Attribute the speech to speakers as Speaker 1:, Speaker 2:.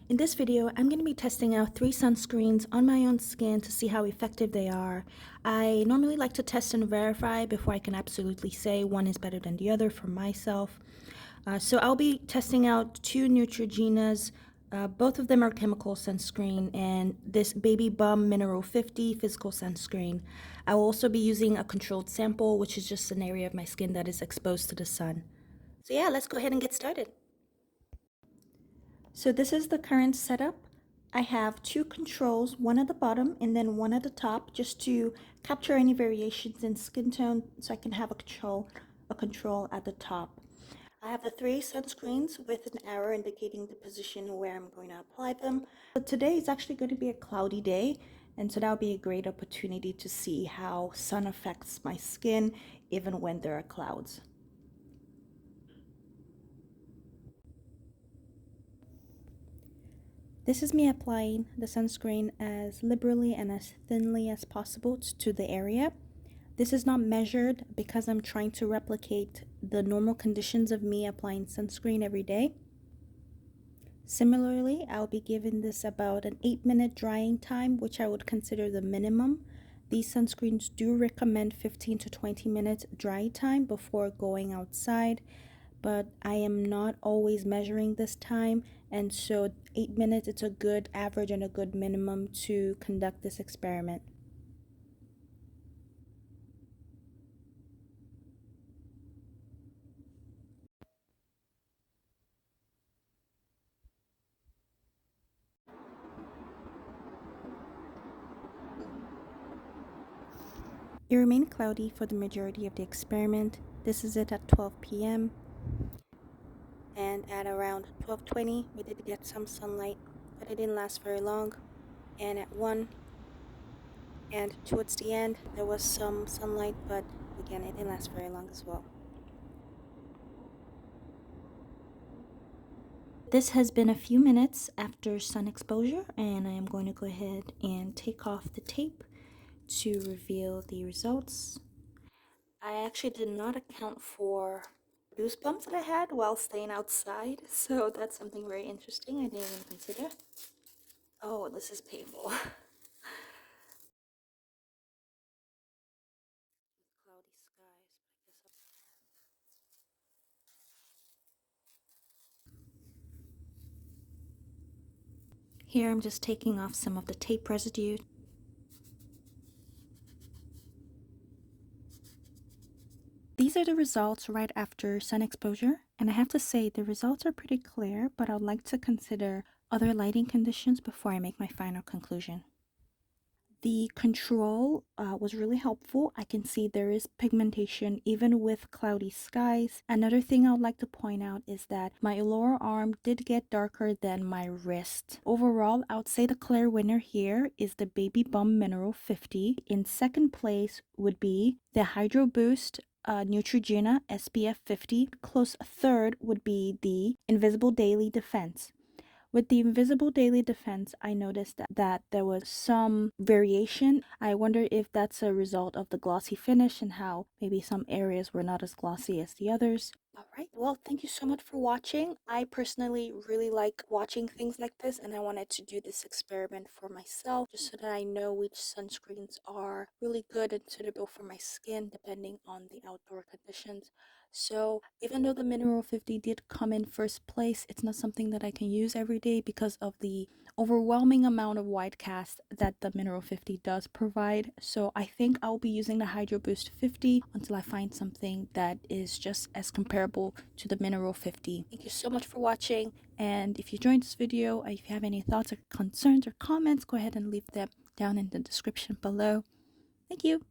Speaker 1: In this video, I'm going to be testing out 3 sunscreens on my own skin to see how effective they are. I normally like to test and verify before I can absolutely say one is better than the other for myself. So I'll be testing out 2 Neutrogena's. Both of them are chemical sunscreen, and this Baby Bum Mineral 50 physical sunscreen. I will also be using a controlled sample, which is just an area of my skin that is exposed to the sun. So yeah, let's go ahead and get started. So this is the current setup. I have 2 controls, one at the bottom and then one at the top, just to capture any variations in skin tone so I can have a control at the top. I have the 3 sunscreens with an arrow indicating the position where I'm going to apply them. But today is actually going to be a cloudy day, and so that'll be a great opportunity to see how sun affects my skin even when there are clouds. This is me applying the sunscreen as liberally and as thinly as possible to the area. This is not measured because I'm trying to replicate the normal conditions of me applying sunscreen every day. Similarly, I'll be giving this about an 8-minute drying time, which I would consider the minimum. These sunscreens do recommend 15 to 20 minutes dry time before going outside, but I am not always measuring this time, and so 8 minutes it's a good average and a good minimum to conduct this experiment. It remained cloudy for the majority of the experiment. This is it at 12 p.m. and at around 12:20 we did get some sunlight, but it didn't last very long. And at 1 and towards the end there was some sunlight, but again it didn't last very long as well. This has been a few minutes after sun exposure, and I am going to go ahead and take off the tape to reveal the results. I actually did not account for goosebumps that I had while staying outside, so that's something very interesting I didn't even consider. Oh, this is painful. Cloudy skies, but I guess here I'm just taking off some of the tape residue. These are the results right after sun exposure, and I have to say the results are pretty clear, but I'd like to consider other lighting conditions before I make my final conclusion. The control was really helpful. I can see there is pigmentation even with cloudy skies. Another thing I would like to point out is that my lower arm did get darker than my wrist. Overall, I would say the clear winner here is the Baby Bum Mineral 50. In second place would be the Hydro Boost Neutrogena SPF 50. Close third would be the Invisible Daily Defense. With the Invisible Daily Defense, I noticed that there was some variation. I wonder if that's a result of the glossy finish and how maybe some areas were not as glossy as the others. Alright, well, thank you so much for watching. I personally really like watching things like this, and I wanted to do this experiment for myself just so that I know which sunscreens are really good and suitable for my skin depending on the outdoor conditions. So even though the Mineral 50 did come in first place, it's not something that I can use every day because of the overwhelming amount of white cast that the Mineral 50 does provide. So I think I'll be using the Hydro Boost 50 until I find something that is just as comparable to the Mineral 50. Thank you so much for watching, and if you enjoyed this video, if you have any thoughts or concerns or comments, go ahead and leave them down in the description below. Thank you.